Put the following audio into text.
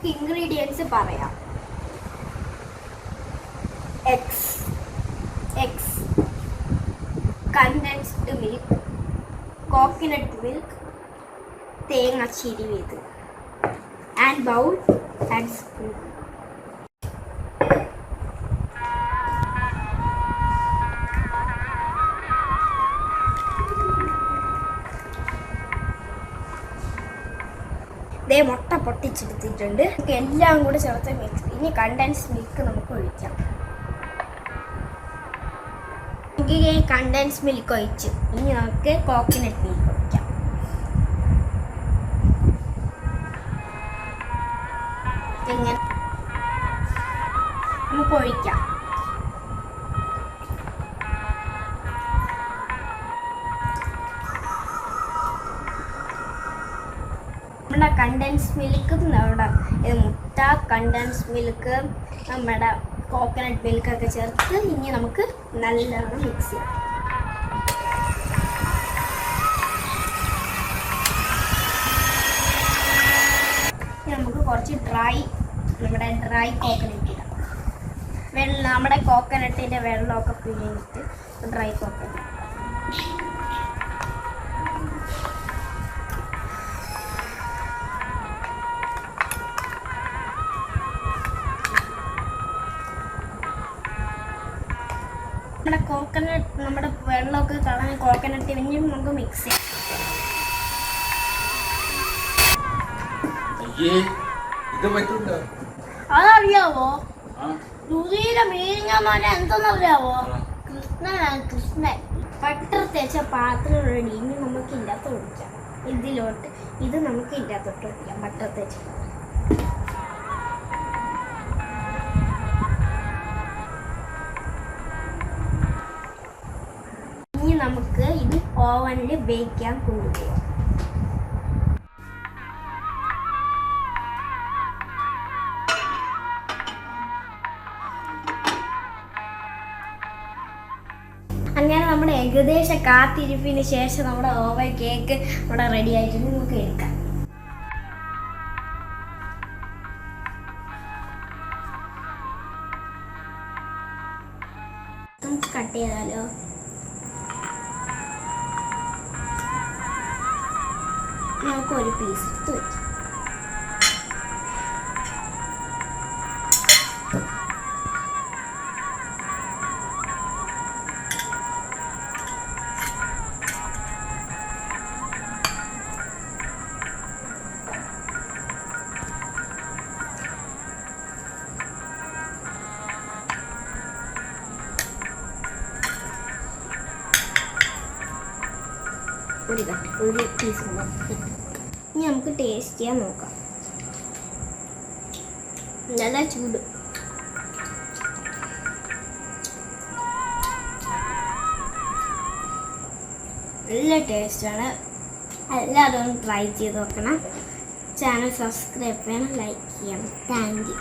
നമുക്ക് ഇൻഗ്രീഡിയൻസ് പറയാം. Eggs, condensed milk, coconut milk, തേങ്ങ ചിരിവിയത്, ആൻഡ് ബൗൾ ആൻഡ് സ്പൂൺ. ഇതേ മുട്ട പൊട്ടിച്ചെടുത്തിട്ടുണ്ട്. നമുക്ക് എല്ലാം കൂടെ ചേർത്ത് മിക്സ്. ഇനി കണ്ടൻസ് മിൽക്ക് നമുക്ക് ഒഴിക്കാം. കണ്ടൻസ് മിൽക്ക് ഒഴിച്ചു. ഇനി നമുക്ക് കോക്കനട്ട് മിൽക്ക് ഒഴിക്കാം. ഇങ്ങനെ നമുക്ക് ഒഴിക്കാം. നമ്മുടെ കണ്ടൻസ് മിൽക്ക്, നമ്മുടെ മുട്ട, കണ്ടൻസ് മിൽക്ക്, നമ്മുടെ കോക്കനട്ട് മിൽക്കൊക്കെ ചേർത്ത് ഇനി നമുക്ക് നല്ലോണം മിക്സ് ചെയ്യാം. ഇനി നമുക്ക് കുറച്ച് നമ്മുടെ ഡ്രൈ കോക്കനട്ട് ഇടാം. നമ്മുടെ കോക്കനട്ടിൻ്റെ വെള്ളമൊക്കെ പിഴിഞ്ഞിട്ട് ഡ്രൈ കോക്കനട്ട്. നമ്മുടെ വെള്ളമൊക്കെ കളഞ്ഞ് കോക്കനട്ട് ഇനിയും നമുക്ക് മിക്സ് ചെയ്യാം. അതറിയാവോ? രുചിയുടെ മീനിങ് എന്തെന്നറിയാവോ? കൃഷ്ണൻ. ബട്ടർ തേച്ച പാത്രം റെഡി. ഇനി നമുക്ക് ഇതിൻ്റെ ഒഴിക്കാം. ഇത് നമുക്ക് ഇതിൻ്റെ അകത്തോട്ട് ഒഴിക്കാം. ബട്ടർ തേച്ച നമുക്ക് ഇത് ഓവനിൽ ബേക്ക് ചെയ്യാൻ കൊണ്ടുപോകാം. അങ്ങനെ നമ്മുടെ ഏകദേശം കാത്തിരിപ്പിന് ശേഷം നമ്മുടെ ഓവൻ കേക്ക് ഇവിടെ റെഡി ആയിട്ടുണ്ട്. നമുക്ക് എടുക്കാം. നമുക്ക് കട്ട് ചെയ്താലോ? നമുക്ക് ഒരു പീസ് എടുത്ത് വയ്ക്കാം. ഒരു പീസ് ഇനി നമുക്ക് ടേസ്റ്റ് ചെയ്യാൻ നോക്കാം. നല്ല ചൂട്. നല്ല ടേസ്റ്റാണ്. എല്ലാവരും ട്രൈ ചെയ്ത് നോക്കണം. ചാനൽ സബ്സ്ക്രൈബ് ചെയ്യണം, ലൈക്ക് ചെയ്യണം. Thank you.